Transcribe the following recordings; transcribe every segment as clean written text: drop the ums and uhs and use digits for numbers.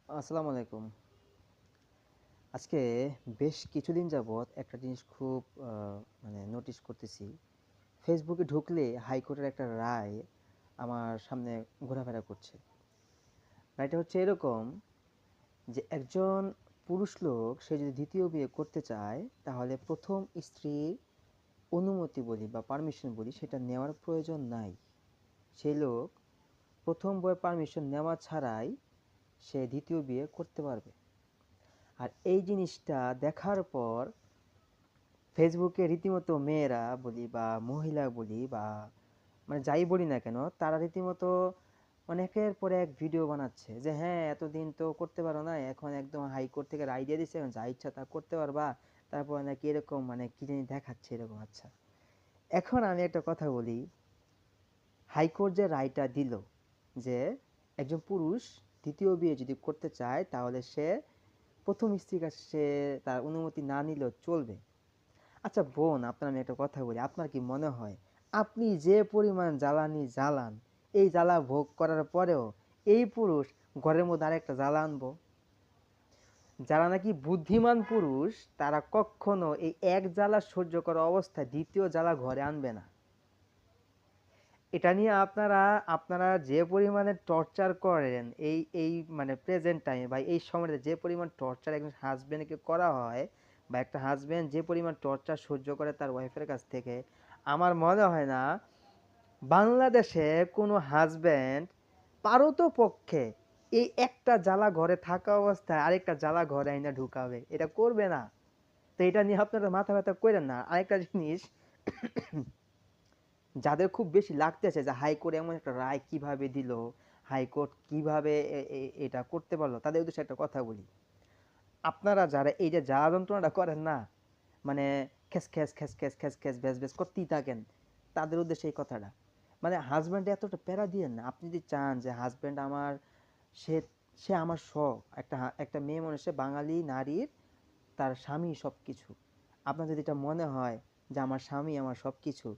আসসালামু আলাইকুম। আজকে বেশ কিছুদিন যাবৎ একটা জিনিস খুব নোটিস করতেছি। ফেসবুকে ঢুকলে হাইকোর্টের একটা রায় আমার সামনে ঘোরাফেরা করছে। রায়টা হচ্ছে এরকম যে একজন পুরুষ লোক সে যদি দ্বিতীয় বিয়ে করতে চায় তাহলে প্রথম স্ত্রীর অনুমতি বলি বা পারমিশন বলি সেটা নেওয়ার প্রয়োজন নাই। সেই লোক প্রথম বইয়ের পারমিশন নেওয়া ছাড়াই সে দ্বিতীয় বিয়ে করতে পারবে। আর এই জিনিসটা দেখার পর ফেসবুকে রীতিমতো মেয়েরা বলি বা মহিলা বলি বা যাই বলি না কেন তারা রীতিমতো একের পর এক ভিডিও বানাচ্ছে যে হ্যাঁ এতদিন তো করতে পারো না, এখন একদম হাইকোর্ট থেকে রায় দিয়ে দিচ্ছে, এখন যা ইচ্ছা তা করতে পারবা। তারপর নাকি এরকম কি জানি দেখাচ্ছে এরকম। আচ্ছা, এখন আমি একটা কথা বলি, হাইকোর্ট যে রায়টা দিল যে একজন পুরুষ দ্বিতীয় বিয়ে যদি করতে চায় তাহলে সে প্রথম স্ত্রীর কাছে সে তার অনুমতি না নিলেও চলবে। আচ্ছা বোন, আপনার আমি একটা কথা বলি, আপনার কি মনে হয় আপনি যে পরিমাণ জ্বালানি জ্বালান, এই জ্বালা ভোগ করার পরেও এই পুরুষ ঘরের মধ্যে আরেকটা জ্বালা আনবো? যারা নাকি বুদ্ধিমান পুরুষ তারা কখনো এই এক জ্বালা সহ্য করা অবস্থায় দ্বিতীয় জ্বালা ঘরে আনবে না। এটা নিয়ে আপনারা আপনারা যে পরিমাণে টর্চার করেন এই এই প্রেজেন্ট টাইমে বা এই সময়টাতে যে পরিমাণ টর্চার একজন হাজবেন্ডকে করা হয় বা একটা হাজবেন্ড যে পরিমাণ টর্চার সহ্য করে তার ওয়াইফের কাছ থেকে, আমার মনে হয় না বাংলাদেশে কোনো হাজবেন্ড পারতপক্ষে এই একটা জ্বালা ঘরে থাকা অবস্থায় আরেকটা জ্বালা ঘরে আইনা ঢুকাবে, এটা করবে না। তো এটা নিয়ে আপনারা মাথা ব্যথা করেন না। আরেকটা জিনিস, যাদের খুব বেশি লাগতেছে যে হাইকোর্ট এমন একটা রায় কিভাবে দিল, হাইকোর্ট কিভাবে এটা করতে পারলো, তাদের উদ্দেশ্যে একটা কথা বলি। আপনারা যারা এই যে জ্বালা যন্ত্রণাটা করেন না, মানে খেস খেস খেস খেস খেস খেস ভ্যাস ভ্যাস করতেই থাকেন, তাদের উদ্দেশ্যে এই কথাটা, হাজব্যান্ডে এতটা প্যারা দিয়েন না। আপনি যদি চান যে হাজব্যান্ড আমার, সে সে আমার সব, একটা মেয়ে মানুষে বাঙালি নারীর তার স্বামী সব কিছু। আপনার যদি এটা মনে হয় যে আমার স্বামী আমার সব কিছু,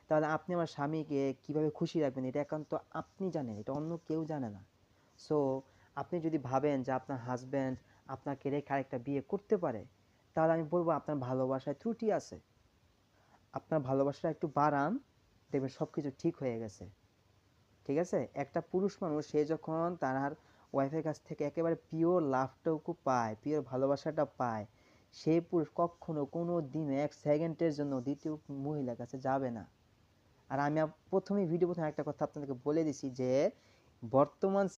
তাহলে আপনি আমার স্বামীকে কিভাবে খুশি রাখবেন এটা একান্ত আপনি জানেন, এটা অন্য কেউ জানে না। সো আপনি যদি ভাবেন যে আপনার হাজব্যান্ড আপনাকে রেখে আরেকটা বিয়ে করতে পারে, তাহলে আমি বলবো আপনার ভালোবাসায় ত্রুটি আছে। আপনার ভালোবাসাটা একটু বাড়ান, দেখবেন সব কিছু ঠিক হয়ে গেছে। ঠিক আছে? একটা পুরুষ মানুষ সে যখন তার ওয়াইফের কাছ থেকে একেবারে পিওর লাভটুকু পায়, পিওর ভালোবাসাটা পায়, সেই পুরুষ কখনো কোনো দিন এক সেকেন্ডের জন্য দ্বিতীয় মহিলার কাছে যাবে না। আর আমি প্রথমেই ভিডিও প্রথমে একটা কথা আপনাদেরকে বলে দিছি যে বর্তমান